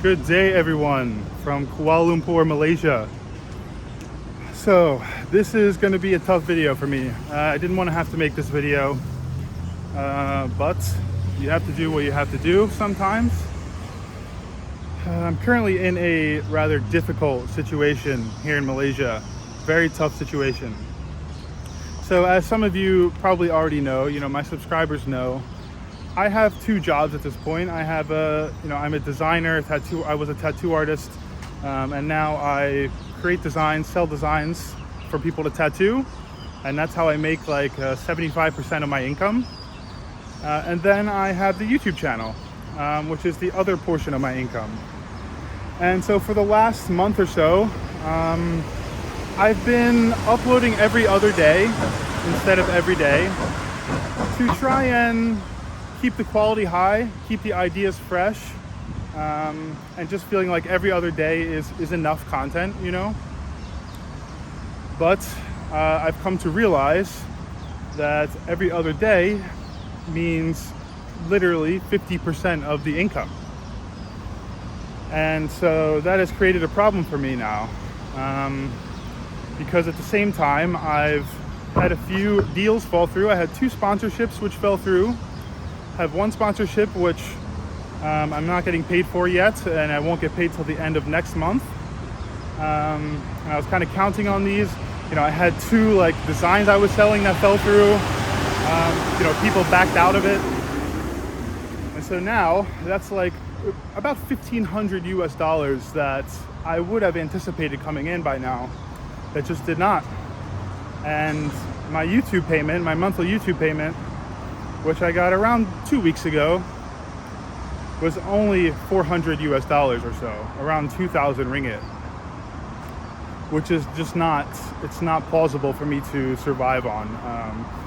Good day, everyone, from Kuala Lumpur, Malaysia. So this is going to be a tough video for me. I didn't want to have to make this video, but you have to do what you have to do sometimes. I'm currently in a rather difficult situation here in Malaysia. Very tough situation. So as some of you probably already know, my subscribers know, I have two jobs at this point. I have I'm a designer, I was a tattoo artist, and now I create designs, sell designs for people to tattoo, and that's how I make like 75% of my income. And then I have the YouTube channel, which is the other portion of my income. And so for the last month or so, I've been uploading every other day instead of every day to try and keep the quality high, keep the ideas fresh, and just feeling like every other day is enough content, But I've come to realize that every other day means literally 50% of the income. And so that has created a problem for me now, because at the same time I've had a few deals fall through. I had two sponsorships which fell through. I have one sponsorship which I'm not getting paid for yet, and I won't get paid till the end of next month. And I was kind of counting on these. I had two designs I was selling that fell through. People backed out of it, and so now that's about $1,500 that I would have anticipated coming in by now, that just did not. And my YouTube payment, my monthly YouTube payment, which I got around 2 weeks ago, was only $400 or so, around 2,000 ringgit, which is just it's not plausible for me to survive on.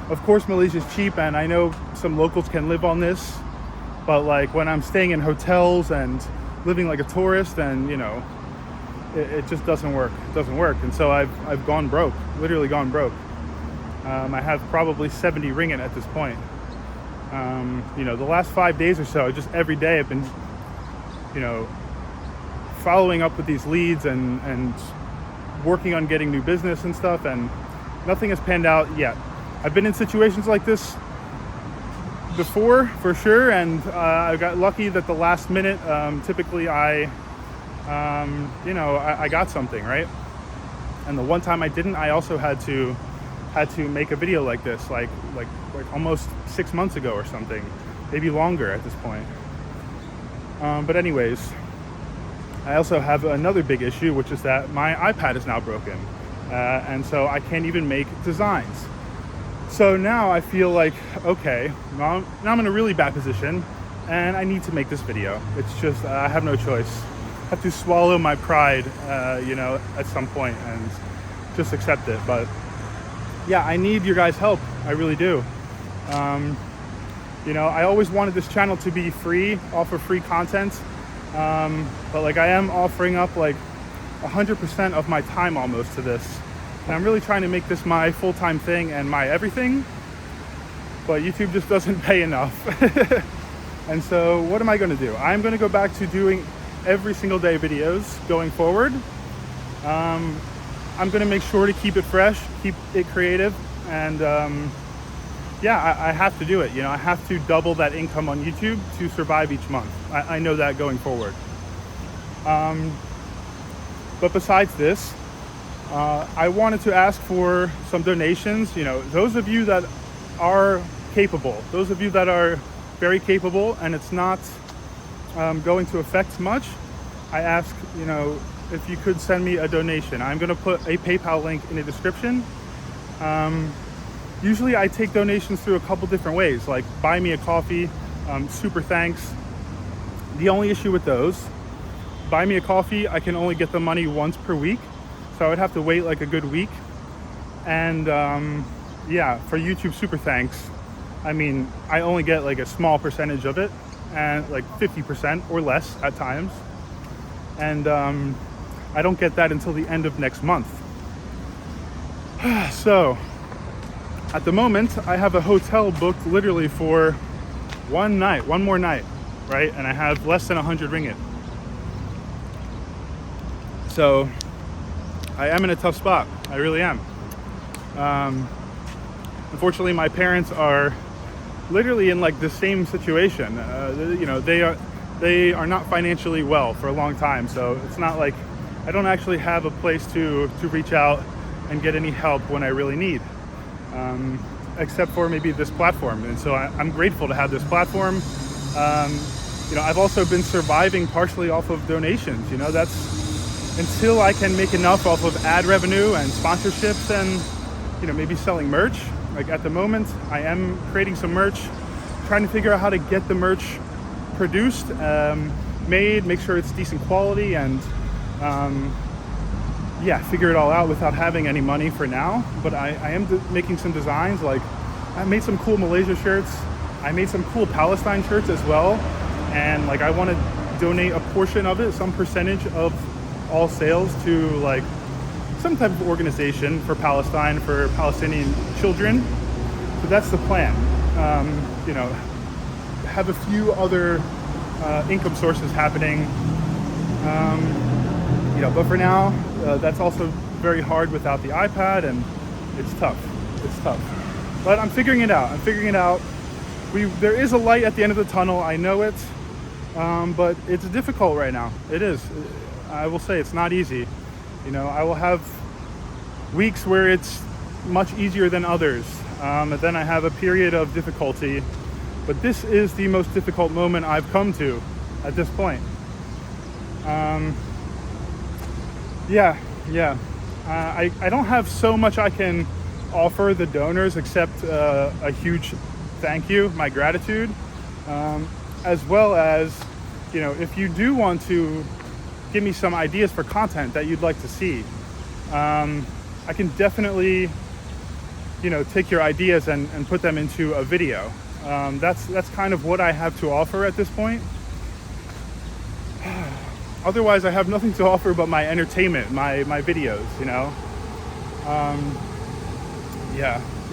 Of course, Malaysia's cheap, and I know some locals can live on this, but when I'm staying in hotels and living like a tourist, and it just doesn't work. It doesn't work, and so I've gone broke, literally gone broke. I have probably 70 ringgit at this point. The last 5 days or so, just every day I've been, following up with these leads and working on getting new business and stuff, and nothing has panned out yet. I've been in situations like this before, for sure, and I got lucky that the last minute, typically I got something, right? And the one time I didn't, I also had to make a video like this, like almost 6 months ago or something, maybe longer at this point. But anyways, I also have another big issue, which is that my iPad is now broken, and so I can't even make designs. So now I feel like, okay, now I'm in a really bad position, and I need to make this video. It's just I have no choice. I have to swallow my pride, at some point, and just accept it. But yeah, I need your guys' help. I really do. I always wanted this channel to be free, offer free content. But I am offering up 100% of my time almost to this. And I'm really trying to make this my full-time thing and my everything. But YouTube just doesn't pay enough. And so what am I going to do? I'm going to go back to doing every single day videos going forward. I'm going to make sure to keep it fresh, keep it creative, and I have to do it. I have to double that income on YouTube to survive each month. I know that going forward. But besides this, I wanted to ask for some donations. Those of you that are capable, those of you that are very capable, and it's not going to affect much, I ask, if you could send me a donation. I'm going to put a PayPal link in the description. Usually I take donations through a couple different ways, like buy me a coffee, super thanks. The only issue with those, buy me a coffee, I can only get the money once per week, so I would have to wait a good week. And for YouTube super thanks, I only get a small percentage of it, and 50% or less at times. And I don't get that until the end of next month. So at the moment, I have a hotel booked literally for one more night, right? And I have less than 100 ringgit. So I am in a tough spot. I really am. Unfortunately, my parents are literally in like the same situation. They are not financially well for a long time, so it's not like I don't actually have a place to reach out and get any help when I really need, except for maybe this platform. And so I'm grateful to have this platform. I've also been surviving partially off of donations. That's until I can make enough off of ad revenue and sponsorships and maybe selling merch. Like at the moment, I am creating some merch, trying to figure out how to get the merch produced, made, make sure it's decent quality, and figure it all out without having any money for now. But I am making some designs. Like I made some cool Malaysia shirts. I made some cool Palestine shirts as well. And like I want to donate a portion of it, some percentage of all sales to like some type of organization for Palestine, for Palestinian children. So that's the plan. Have a few other income sources happening. But for now, that's also very hard without the iPad, and it's tough. It's tough. But I'm figuring it out. There is a light at the end of the tunnel. I know it, but it's difficult right now. It is. I will say it's not easy. I will have weeks where it's much easier than others, and then I have a period of difficulty. But this is the most difficult moment I've come to at this point. I don't have so much I can offer the donors except a huge thank you, my gratitude, as well as, if you do want to give me some ideas for content that you'd like to see, I can definitely, take your ideas and put them into a video. That's kind of what I have to offer at this point. Otherwise, I have nothing to offer but my entertainment, my videos,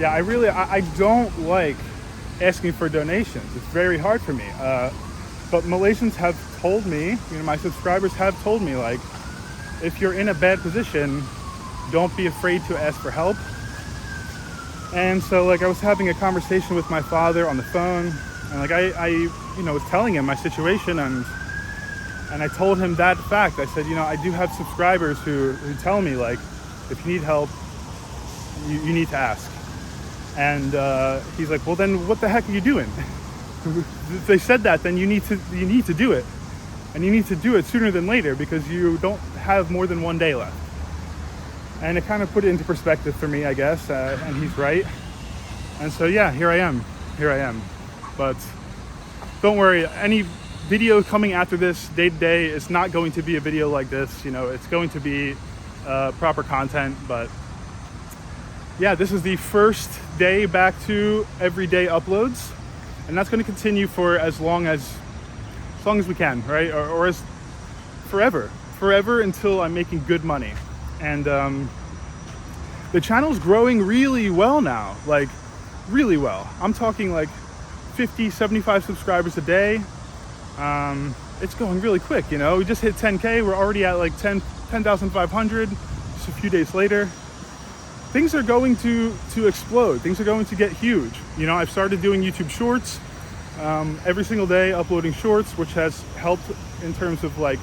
I don't like asking for donations. It's very hard for me. But Malaysians have told me, my subscribers have told me, like, if you're in a bad position, don't be afraid to ask for help. And so, like, I was having a conversation with my father on the phone, and like I was telling him my situation, and I told him that fact. I said, I do have subscribers who tell me, like, if you need help, you need to ask. And he's like, well, then what the heck are you doing? If they said that, then you need to do it, and you need to do it sooner than later because you don't have more than one day left. And it kind of put it into perspective for me, I guess, and he's right. And so, here I am. But don't worry, any video coming after this day to day is not going to be a video like this. It's going to be proper content. But this is the first day back to everyday uploads, and that's going to continue for as long as we can, right? Or as forever until I'm making good money. And the channel's growing really well now, like really well. I'm talking like 50, 75 subscribers a day. It's going really quick, We just hit 10K. We're already at like 10,500 just a few days later. Things are going to explode. Things are going to get huge. I've started doing YouTube shorts every single day, uploading shorts, which has helped in terms of like,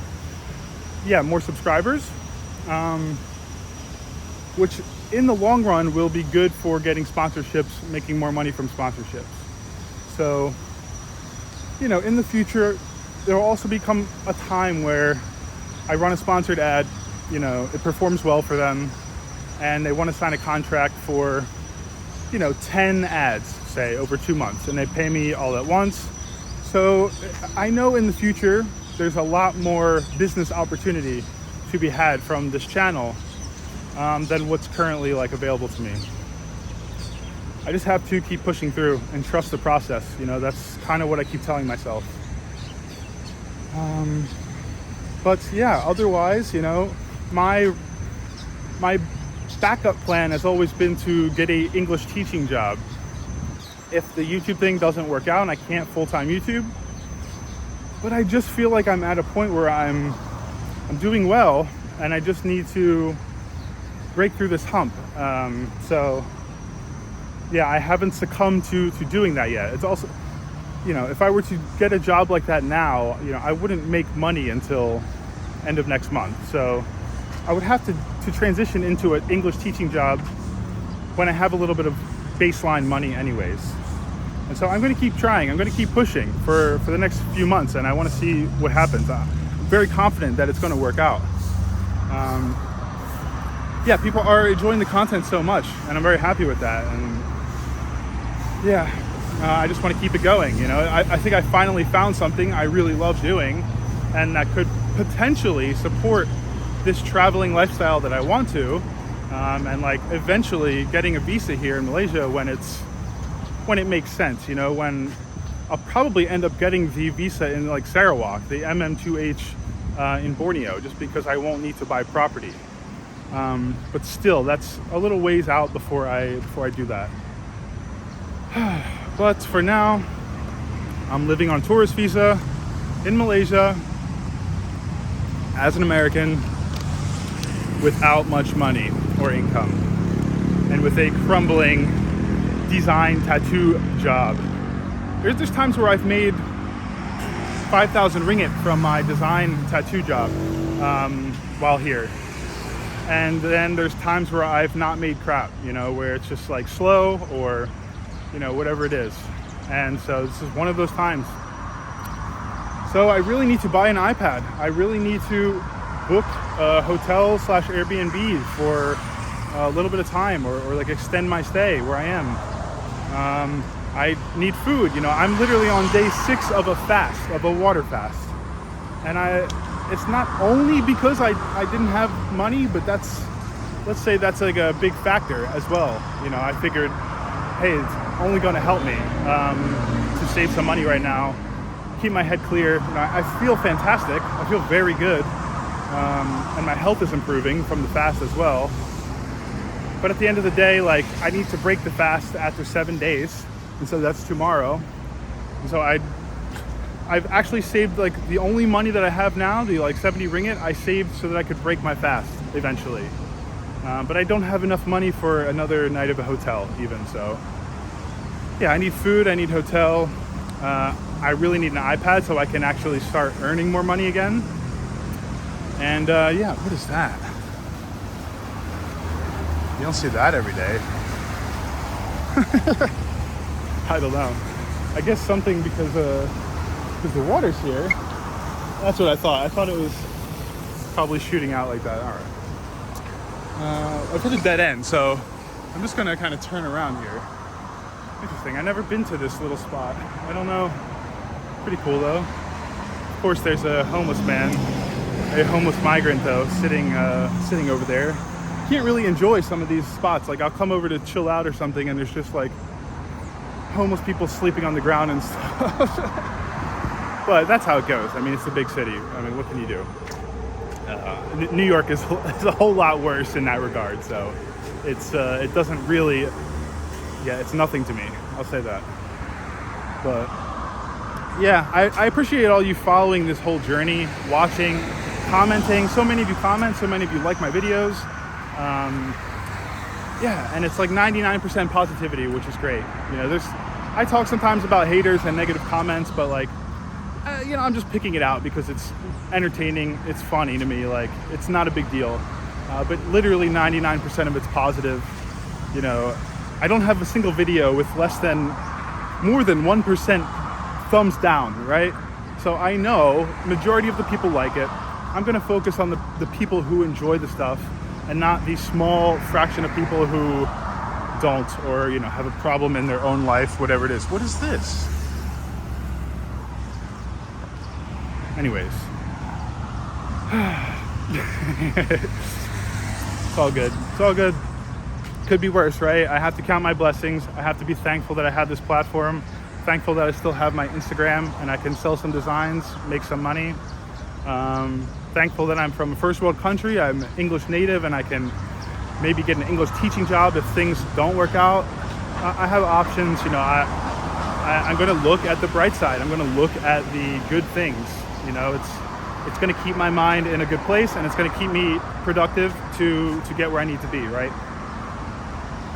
more subscribers, which in the long run will be good for getting sponsorships, making more money from sponsorships. So, in the future, there will also become a time where I run a sponsored ad, it performs well for them, and they want to sign a contract for, 10 ads, say, over 2 months, and they pay me all at once. So I know in the future, there's a lot more business opportunity to be had from this channel than what's currently like available to me. I just have to keep pushing through and trust the process. That's kind of what I keep telling myself. But otherwise, my backup plan has always been to get a English teaching job. If the YouTube thing doesn't work out and I can't full-time YouTube, but I just feel like I'm at a point where I'm doing well. and I just need to break through this hump. So yeah, I haven't succumbed to doing that yet. It's also, if I were to get a job like that now, I wouldn't make money until end of next month. So I would have to transition into an English teaching job when I have a little bit of baseline money anyways. And so I'm going to keep trying. I'm going to keep pushing for the next few months, and I want to see what happens. I'm very confident that it's going to work out. Yeah, people are enjoying the content so much, and I'm very happy with that. And yeah, I just want to keep it going. I think I finally found something I really love doing, and that could potentially support this traveling lifestyle that I want to, and like eventually getting a visa here in Malaysia when it makes sense. When I'll probably end up getting the visa in like Sarawak, the MM2H in Borneo, just because I won't need to buy property. But still, that's a little ways out before I do that. But for now, I'm living on tourist visa in Malaysia as an American without much money or income, and with a crumbling design tattoo job. There's times where I've made 5,000 ringgit from my design tattoo job while here. And then there's times where I've not made crap, where it's just like slow or, whatever it is. And so this is one of those times. So I really need to buy an iPad. I really need to book a hotel / Airbnb for a little bit of time, or like extend my stay where I am. I need food. I'm literally on day 6 of a water fast. And it's not only because I didn't have money, but let's say that's like a big factor as well. I figured, hey, it's only going to help me to save some money right now, keep my head clear. I feel fantastic. I feel very good. And my health is improving from the fast as well. But at the end of the day, like, I need to break the fast after 7 days. And so that's tomorrow. And so I've actually saved like the only money that I have now, the like 70 ringgit, I saved so that I could break my fast eventually. But I don't have enough money for another night of a hotel even. So yeah, I need food, I need hotel. I really need an iPad so I can actually start earning more money again. And yeah, what is that? You don't see that every day. I don't know. I guess something because the water's here. That's what I thought. I thought it was probably shooting out like that. All right. I've hit a dead end, so I'm just gonna kind of turn around here. Interesting. I've never been to this little spot. I don't know. Pretty cool though. Of course, there's a homeless man, a homeless migrant though, sitting over there. Can't really enjoy some of these spots. Like I'll come over to chill out or something, and there's just like homeless people sleeping on the ground and stuff. But that's how it goes. I mean, it's a big city. I mean, what can you do? New York is a whole lot worse in that regard. So it doesn't really, it's nothing to me. I'll say that. But yeah, I appreciate all you following this whole journey, watching, commenting. So many of you comment, so many of you like my videos. Yeah, and it's like 99% positivity, which is great. I talk sometimes about haters and negative comments, but like, I'm just picking it out because it's entertaining, it's funny to me, like it's not a big deal. But literally 99% of it's positive. I don't have a single video with more than 1% thumbs down, right? So I know majority of the people like it. I'm gonna focus on the people who enjoy the stuff, and not the small fraction of people who don't, or have a problem in their own life, whatever it is. What is this? Anyways. It's all good. It's all good. Could be worse, right? I have to count my blessings. I have to be thankful that I have this platform. Thankful that I still have my Instagram and I can sell some designs, make some money. Thankful that I'm from a first world country. I'm English native and I can maybe get an English teaching job if things don't work out. I have options. I'm going to look at the bright side. I'm going to look at the good things. it's going to keep my mind in a good place, and it's going to keep me productive to get where I need to be, right?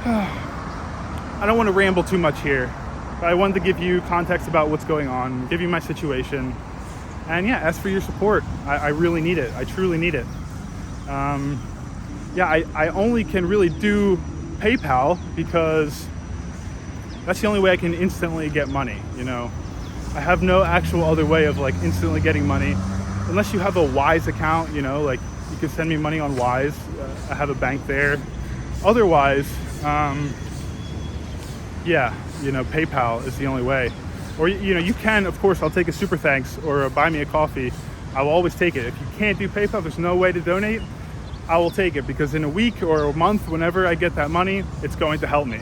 I don't want to ramble too much here, but I wanted to give you context about what's going on, give you my situation, and yeah, ask for your support. I really need it. I truly need it. I only can really do PayPal because that's the only way I can instantly get money, you know. I have no actual other way of like instantly getting money unless you have a Wise account, you know, like you can send me money on Wise. I have a bank there. Otherwise, PayPal is the only way. Or, you know, you can, of course, I'll take a super thanks or buy me a coffee. I will always take it. If you can't do PayPal, there's no way to donate, I will take it, because in a week or a month, whenever I get that money, it's going to help me.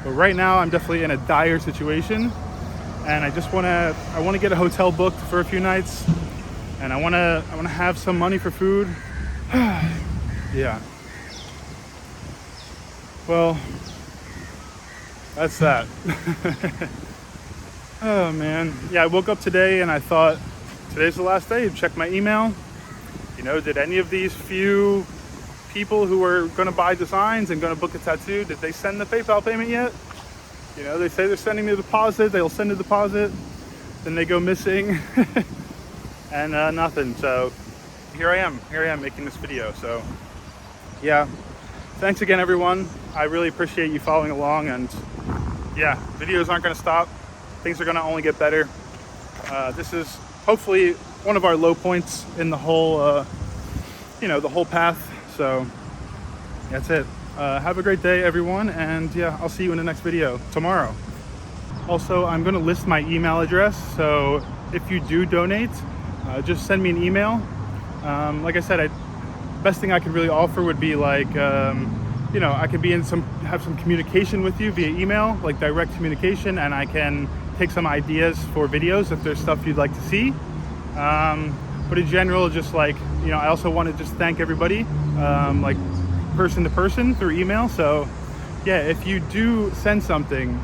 But right now, I'm definitely in a dire situation, and I want to get a hotel booked for a few nights, and I want to have some money for food. Yeah. Well, that's that. Oh man. Yeah, I woke up today and I thought, today's the last day. Check my email. You know, did any of these few people who were going to buy designs and going to book a tattoo, did they send the PayPal payment yet? You know, they say they're sending me a deposit. They'll send a deposit. Then they go missing. And nothing. So here I am making this video. So yeah, thanks again, everyone. I really appreciate you following along, and yeah, videos aren't going to stop. Things are going to only get better. This is hopefully one of our low points in the whole, the whole path. So that's it. Have a great day, everyone. And yeah, I'll see you in the next video tomorrow. Also, I'm going to list my email address. So if you do donate, just send me an email. Like I said, best thing I could really offer would be like, I could have some communication with you via email, like direct communication, and I can take some ideas for videos if there's stuff you'd like to see. But in general, just like, I also want to just thank everybody, like person to person through email. So yeah, if you do send something,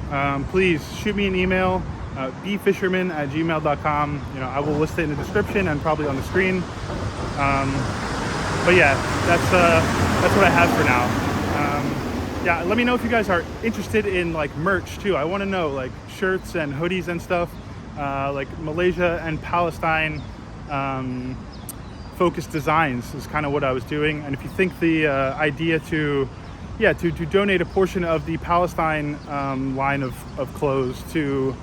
please shoot me an email, bfisherman@gmail.com. I will list it in the description and probably on the screen. But yeah, that's what I have for now. Yeah, let me know if you guys are interested in like merch too. I want to know like shirts and hoodies and stuff, like Malaysia and Palestine focused designs is kind of what I was doing. And if you think the idea to donate a portion of the Palestine line of clothes to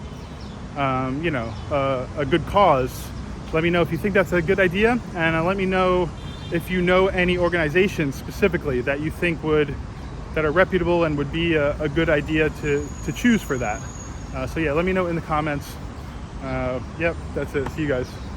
a good cause, let me know if you think that's a good idea, and let me know if you know any organizations specifically that you think that are reputable and would be a good idea to choose for that. So yeah, let me know in the comments. Yep, that's it. See you guys.